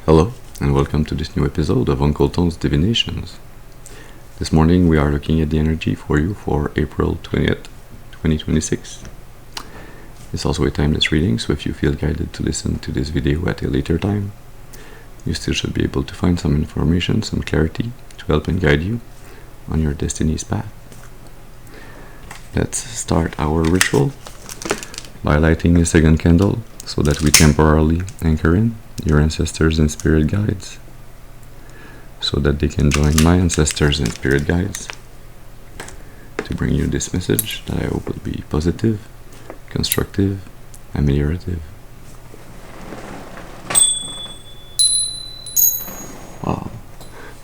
Hello, and welcome to this new episode of Uncle Tone's Divinations. This morning we are looking at the energy for you for April 20th, 2026. It's also a timeless reading, so if you feel guided to listen to this video at a later time, you still should be able to find some information, some clarity to help and guide you on your destiny's path. Let's start our ritual by lighting a second candle so that we temporarily anchor in your ancestors and spirit guides, so that they can join my ancestors and spirit guides to bring you this message that I hope will be positive, constructive, ameliorative. Wow,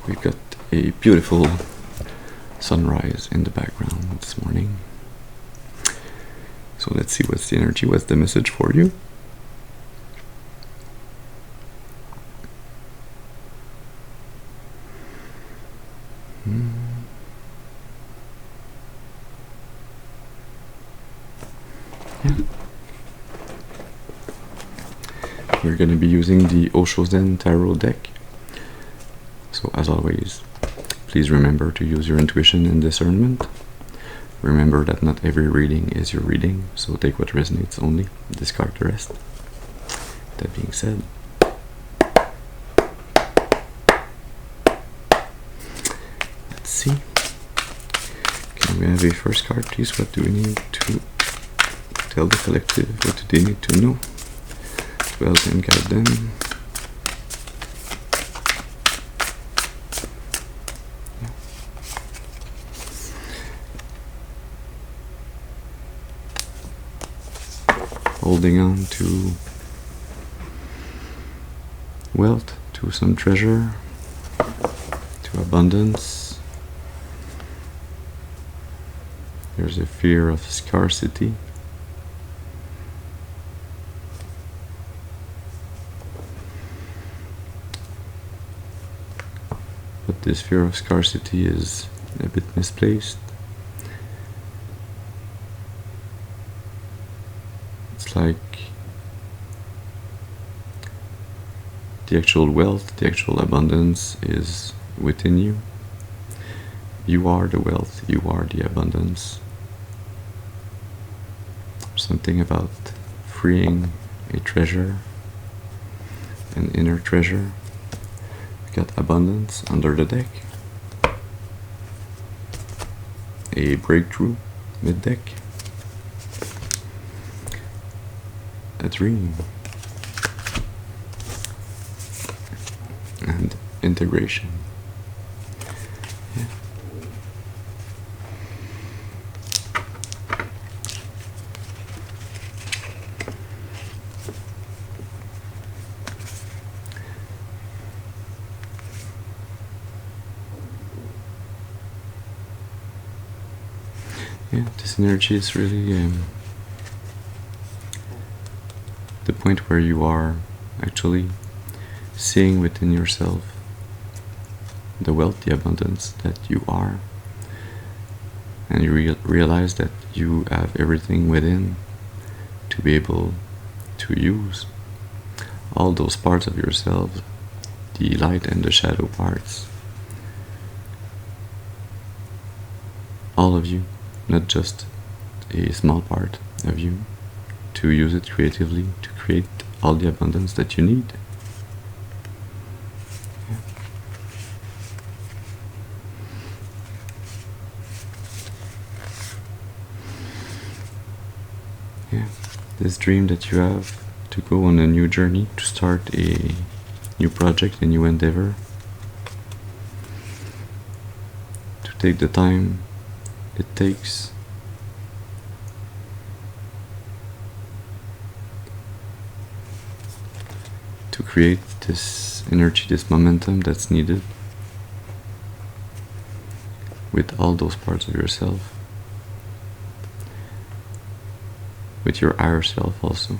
we've got a beautiful sunrise in the background this morning. So let's see what's the energy, what's the message for you. We're going to be using the Osho Tarot deck. So as always, please remember to use your intuition and discernment. Remember that not every reading is your reading, so take what resonates only, discard the rest. That being said, let's see. Can we have a first card, please? What do we need to tell the collective? What do they need to know to help and guide them? Holding on to wealth, to some treasure, to abundance. There's a fear of scarcity. But this fear of scarcity is a bit misplaced. It's like the actual wealth, the actual abundance is within you. You are the wealth, you are the abundance. Something about freeing a treasure, an inner treasure. We got abundance under the deck. A breakthrough mid-deck. A dream. And integration. Yeah. Yeah, this energy is really the point where you are actually seeing within yourself the wealth, the abundance that you are, and you realize that you have everything within to be able to use all those parts of yourself, the light and the shadow parts, all of you, not just a small part of you, to use it creatively to create all the abundance that you need. Yeah, this dream that you have to go on a new journey, to start a new project, a new endeavor, to take the time it takes to create this energy, this momentum that's needed with all those parts of yourself, with your higher self also.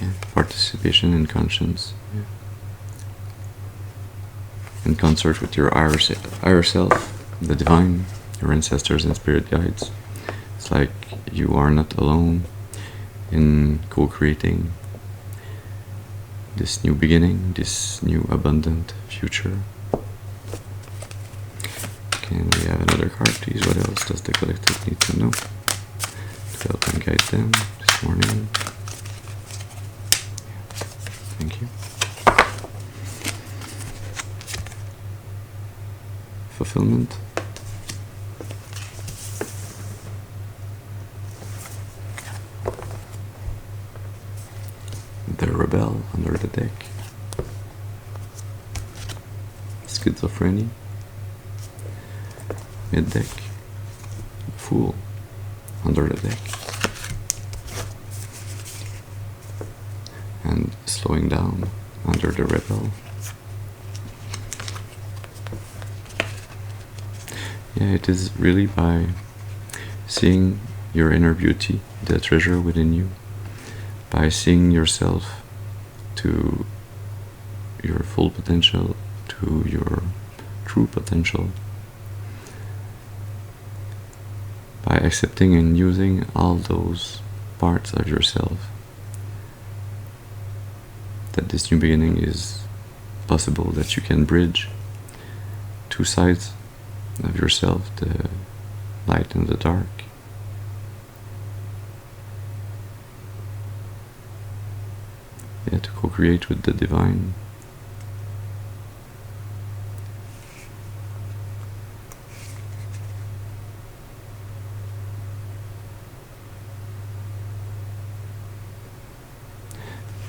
Yeah. Participation in conscience. Yeah. In concert with your higher self, the divine, your ancestors and spirit guides. It's like you are not alone in co-creating this new beginning, this new abundant future. Can we have another card, please? What else does the collective need to know to help and guide them this morning? Thank you. Fulfillment. The rebel under the deck. Schizophrenia. Mid deck. Fool under the deck. And slowing down under the rebel. Yeah, it is really by seeing your inner beauty, the treasure within you, by seeing yourself to your full potential, to your true potential, by accepting and using all those parts of yourself, that this new beginning is possible, that you can bridge two sides of yourself, the light and the dark. Yeah, to co-create with the divine.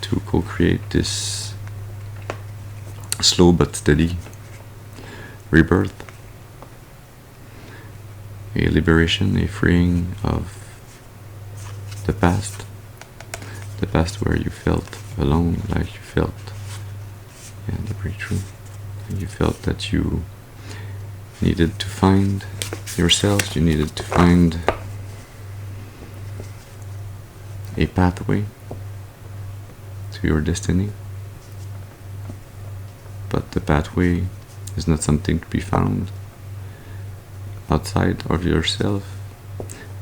To co-create this slow but steady rebirth, a liberation, a freeing of the past where you felt alone, like you felt, yeah, the breakthrough, you felt that you needed to find yourself, you needed to find a pathway to your destiny, but the pathway is not something to be found outside of yourself,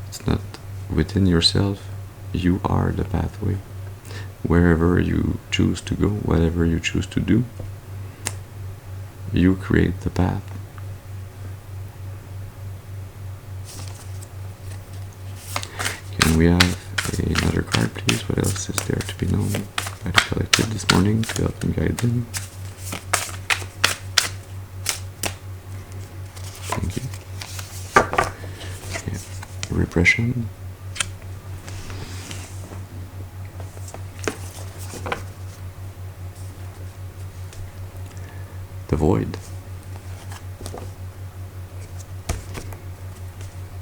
it's not within yourself, you are the pathway. Wherever you choose to go, whatever you choose to do, you create the path. Can we have another card, please? What else is there to be known by the collective this morning to help and guide them? Thank you. Yeah. Repression. The void.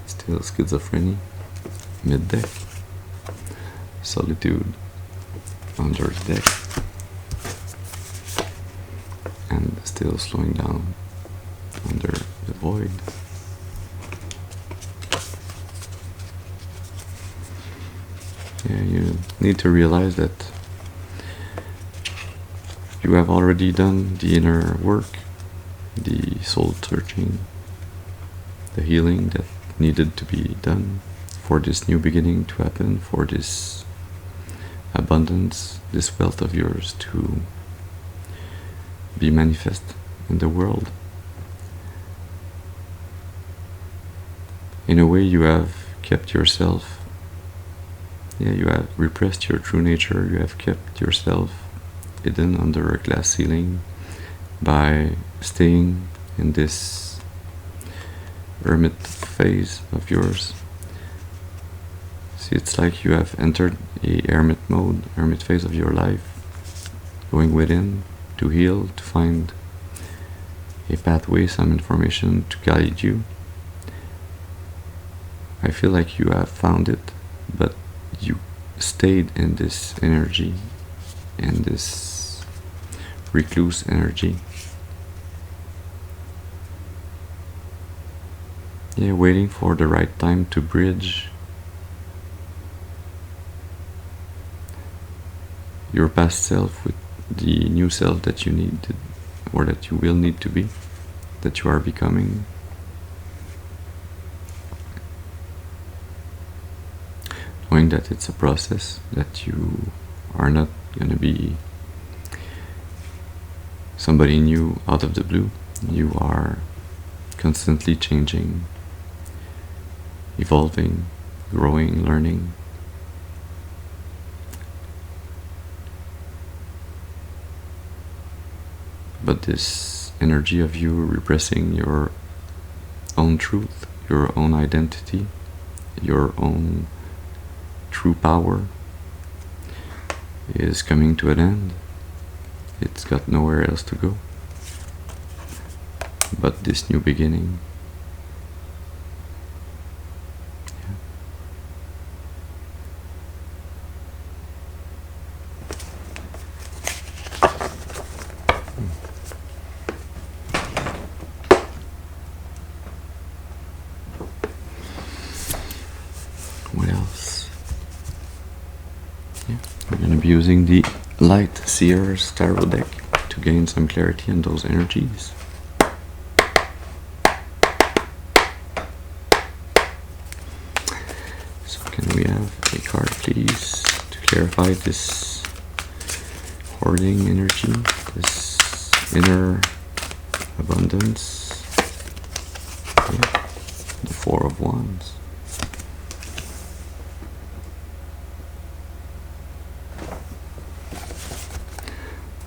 Still schizophrenia. Mid deck. Solitude under the deck. And still slowing down under the void. Yeah, you need to realize that you have already done the inner work, the soul searching, the healing that needed to be done for this new beginning to happen, for this abundance, this wealth of yours to be manifest in the world. In a way, you have kept yourself, you have repressed your true nature, you have kept yourself hidden under a glass ceiling by staying in this hermit phase of yours. See, it's like you have entered a hermit mode, hermit phase of your life, going within to heal, to find a pathway, some information to guide you. I feel like you have found it, but you stayed in this energy, in this recluse energy. Yeah, waiting for the right time to bridge your past self with the new self that you need to, or that you will need to be, that you are becoming. Knowing that it's a process, that you are not going to be somebody new out of the blue. You are constantly changing, evolving, growing, learning. But this energy of you repressing your own truth, your own identity, your own true power is coming to an end. It's got nowhere else to go but this new beginning. What else? We're going to be using the LightSeer tarot deck to gain some clarity on those energies. So can we have a card, please, to clarify this hoarding energy, this inner abundance? The Four of Wands.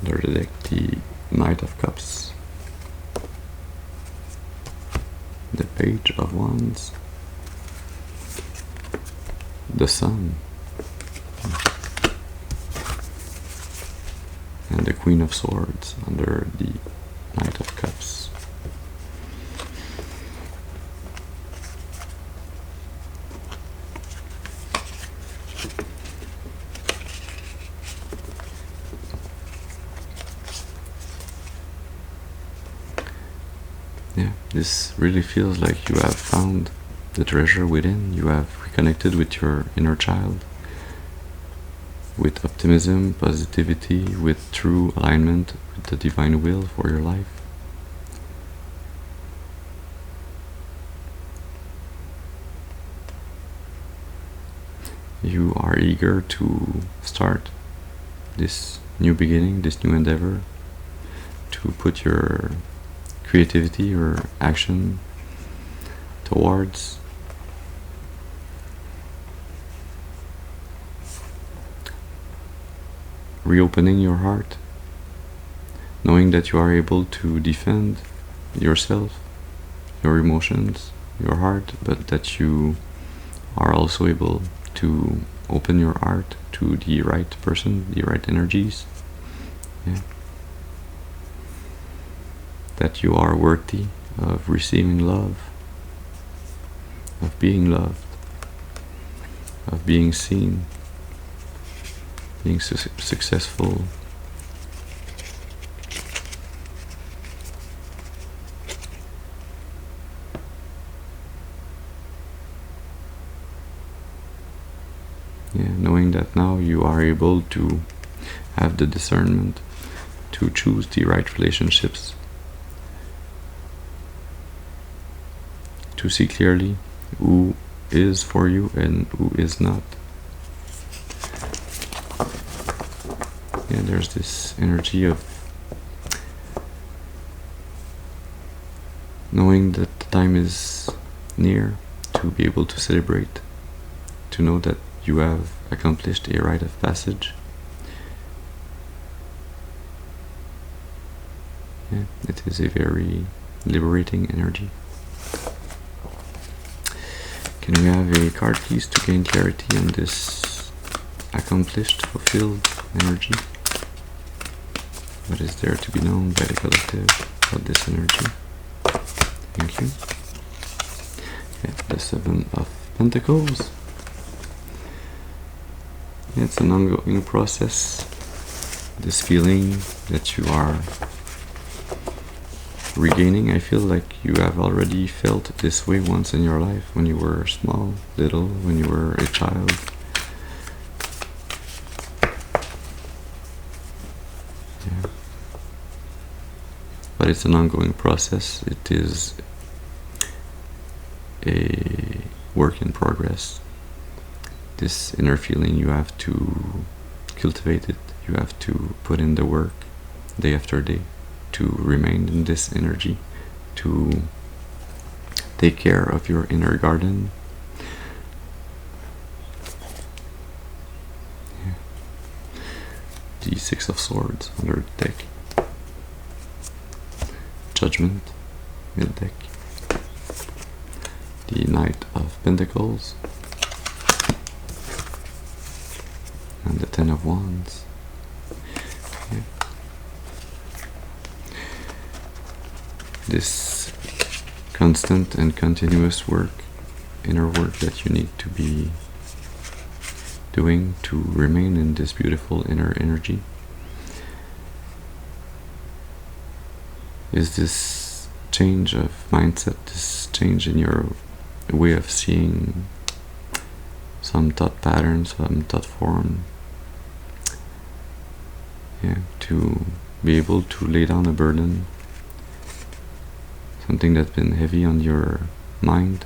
Under the deck, the Knight of Cups, the Page of Wands, the Sun, and the Queen of Swords under the Knight of Cups. Yeah, this really feels like you have found the treasure within. You have reconnected with your inner child, with optimism, positivity, with true alignment with the divine will for your life. You are eager to start this new beginning, this new endeavor, to put your creativity or action towards reopening your heart, knowing that you are able to defend yourself, your emotions, your heart, but that you are also able to open your heart to the right person, the right energies. That you are worthy of receiving love, of being loved, of being seen, being successful. Knowing that now you are able to have the discernment to choose the right relationships, to see clearly who is for you and who is not. There's this energy of knowing that the time is near to be able to celebrate, to know that you have accomplished a rite of passage. It is a very liberating energy. Can we have a card, please, to gain clarity on this accomplished, fulfilled energy? What is there to be known by the collective about this energy? Thank you. The Seven of Pentacles. It's an ongoing process. This feeling that you are regaining, I feel like you have already felt this way once in your life, when you were small, little, when you were a child. But it's an ongoing process. It is a work in progress. This inner feeling, you have to cultivate it. You have to put in the work day after day. to remain in this energy, to take care of your inner garden. Yeah. The Six of Swords under the deck. Judgment, mid-deck. The Knight of Pentacles. And the Ten of Wands. Yeah. This constant and continuous work, inner work that you need to be doing to remain in this beautiful inner energy, is this change of mindset, this change in your way of seeing some thought patterns, some thought form. Yeah, to be able to lay down a burden, something that's been heavy on your mind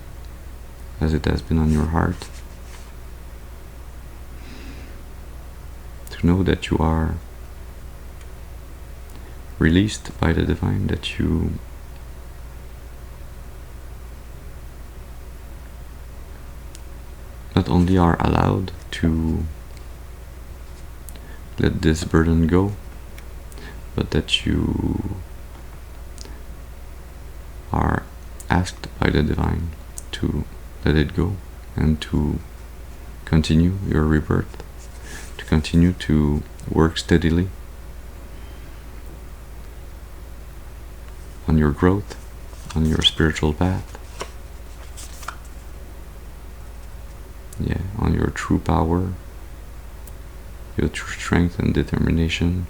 as it has been on your heart. To know that you are released by the divine, that you not only are allowed to let this burden go, but that you are asked by the divine to let it go and to continue your rebirth, to continue to work steadily on your growth, on your spiritual path. Yeah, on your true power, your true strength and determination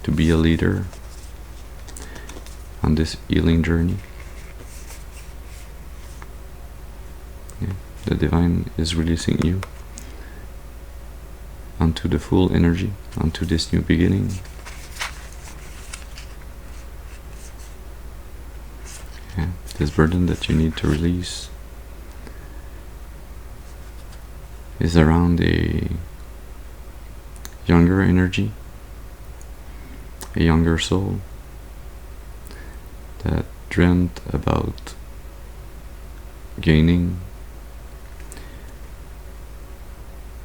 to be a leader on this healing journey. Yeah, the divine is releasing you onto the full energy, onto this new beginning. Yeah, this burden that you need to release is around a younger energy, a younger soul that dreamt about gaining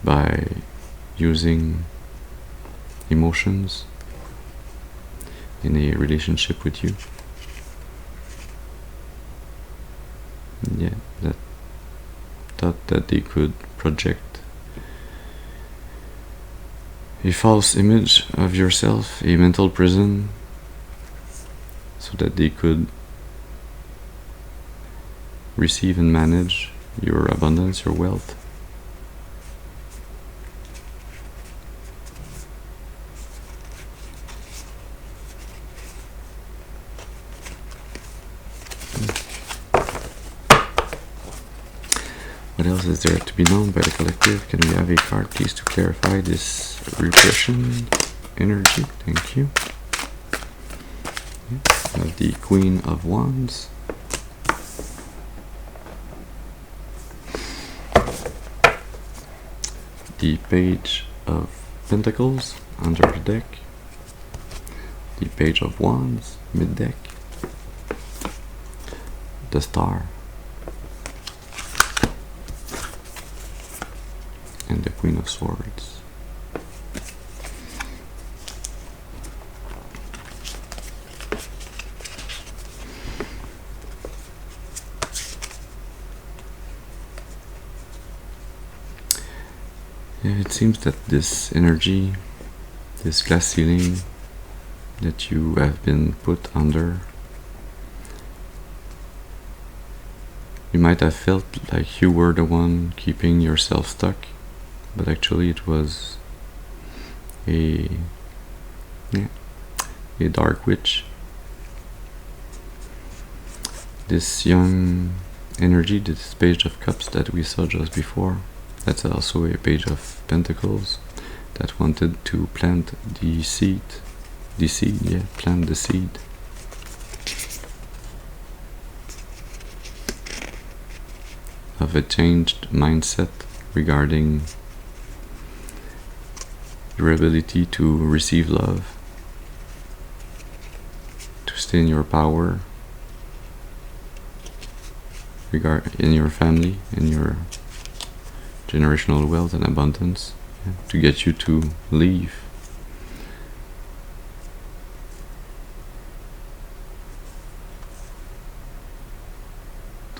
by using emotions in a relationship with you. Yeah, that thought that they could project a false image of yourself, a mental prison, so that they could receive and manage your abundance, your wealth. What else is there to be known by the collective? Can we have a card, please, to clarify this repression energy? Thank you. Yeah. We have the Queen of Wands. The Page of Pentacles under the deck. The Page of Wands mid-deck. The Star. And the Queen of Swords. Yeah, it seems that this energy, this glass ceiling that you have been put under, you might have felt like you were the one keeping yourself stuck. But actually it was a dark witch. This young energy, this Page of Cups that we saw just before, that's also a Page of Pentacles that wanted to plant the seed. Plant the seed. Of a changed mindset regarding your ability to receive love, to stay in your power, in your family, in your generational wealth and abundance, to get you to leave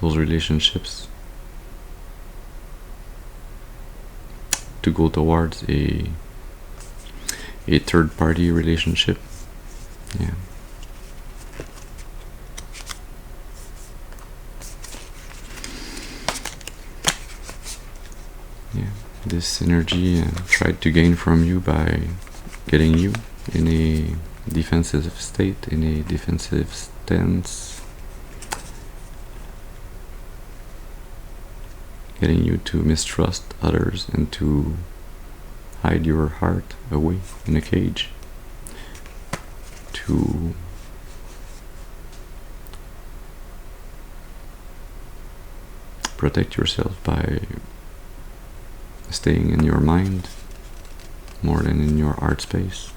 those relationships, to go towards a third party relationship. This energy tried to gain from you by getting you in a defensive state, in a defensive stance, getting you to mistrust others and to hide your heart away in a cage, to protect yourself by staying in your mind more than in your art space,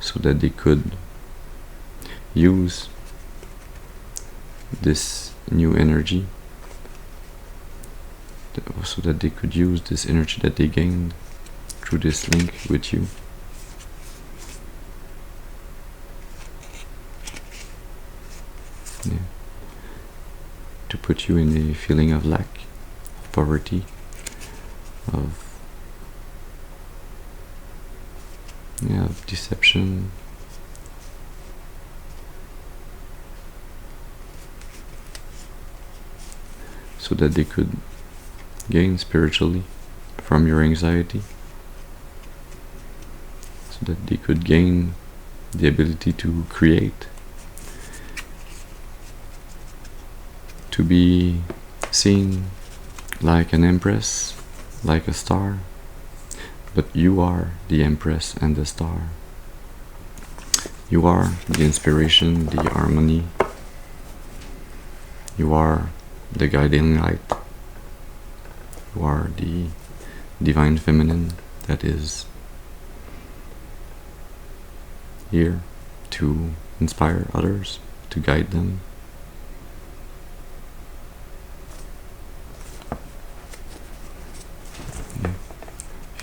so that they could use this new energy, so that they could use this energy that they gained through this link with you to put you in a feeling of lack, of poverty, of deception, so that they could gain spiritually from your anxiety, so that they could gain the ability to create, to be seen like an empress, like a star, but you are the empress and the star. You are the inspiration, the harmony. You are the guiding light. You are the divine feminine that is here to inspire others, to guide them.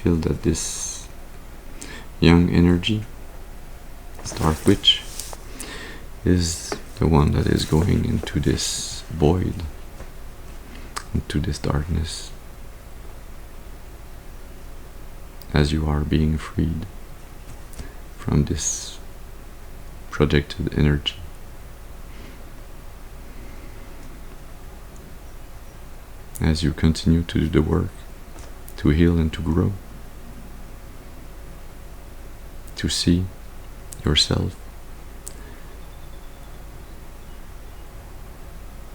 Feel that this young energy, this dark witch, is the one that is going into this void, into this darkness, as you are being freed from this projected energy. As you continue to do the work, to heal and to grow, to see yourself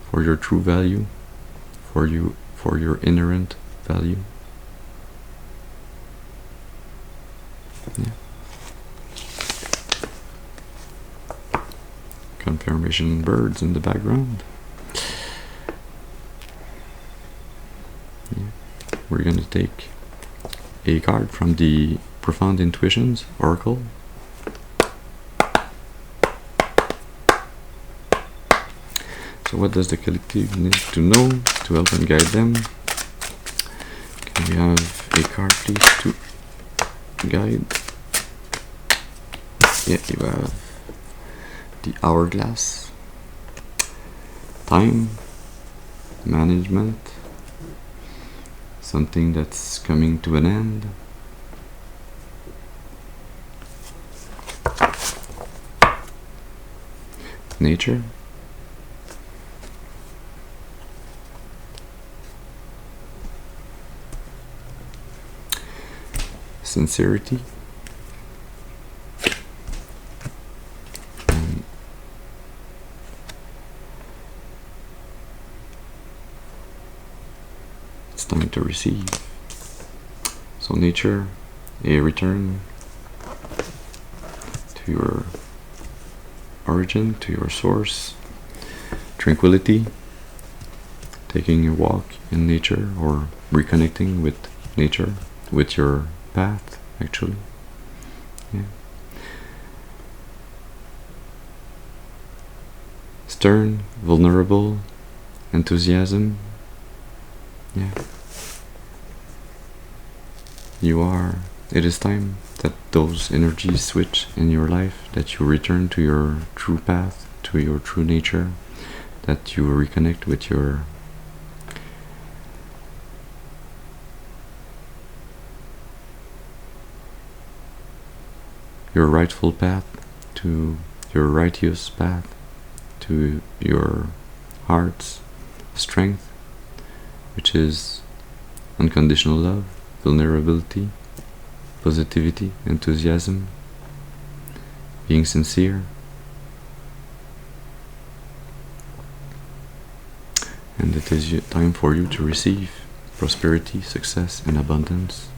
for your true value, for your inherent value. Confirmation birds in the background. We're going to take a card from the Profund Intuitions Oracle. So what does the collective need to know to help and guide them? Can we have a card please to guide? Yeah, you have the hourglass, time, management, something that's coming to an end, nature, sincerity, and it's time to receive. So nature, a return to your origin, to your source, tranquility, taking a walk in nature or reconnecting with nature, with your path, actually. Yeah. Stern, vulnerable, enthusiasm. Yeah. It is time that those energies switch in your life, that you return to your true path, to your true nature, that you reconnect with your rightful path, to your righteous path, to your heart's strength, which is unconditional love, vulnerability, positivity, enthusiasm, being sincere. And it is time for you to receive prosperity, success, and abundance,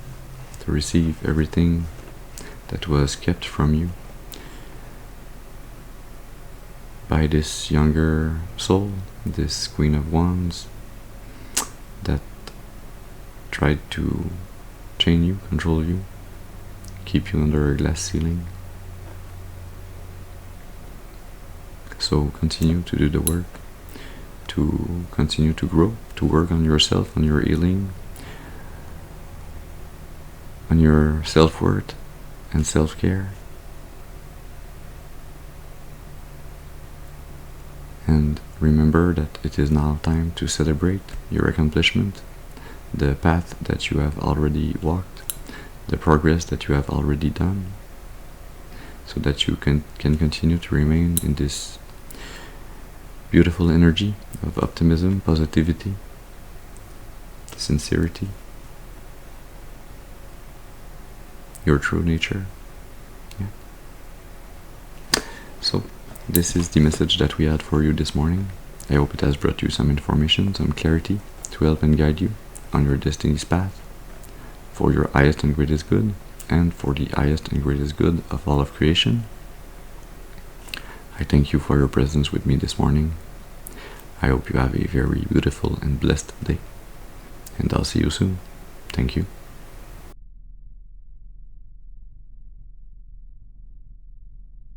to receive everything that was kept from you by this younger soul, this Queen of Wands, that tried to chain you, control you, keep you under a glass ceiling. So continue to do the work, to continue to grow, to work on yourself, on your healing, on your self-worth and self-care. And remember that it is now time to celebrate your accomplishment, the path that you have already walked, the progress that you have already done, so that you can continue to remain in this beautiful energy of optimism, positivity, sincerity, your true nature. Yeah. So this is the message that we had for you this morning. I hope it has brought you some information, some clarity, to help and guide you on your destiny's path, for your highest and greatest good, and for the highest and greatest good of all of creation. I thank you for your presence with me this morning. I hope you have a very beautiful and blessed day, and I'll see you soon. Thank you.